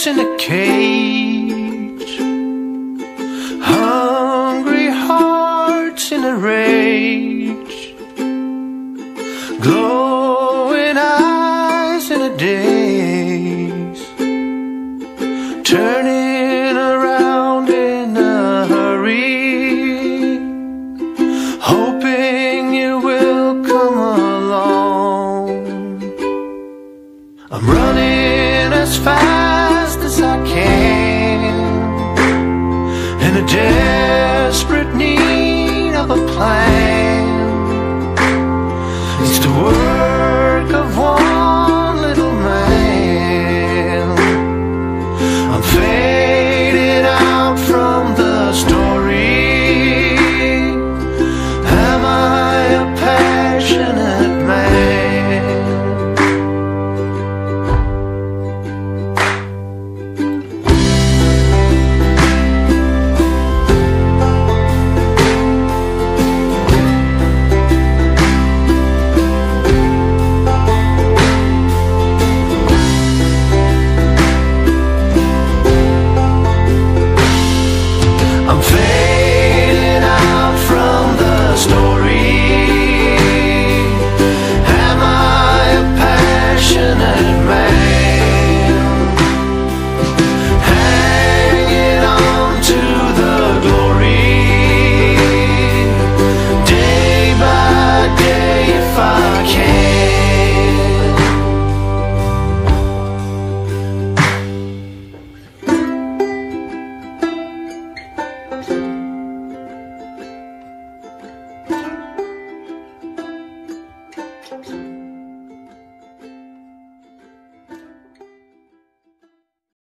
horse in a cage, hungry hearts in a rage, glowing eyes in a daze, turning around in a hurry, hoping you will come along. I'm running as fast as I can, in a desperate need of a plan. It's the work of one little man. I'm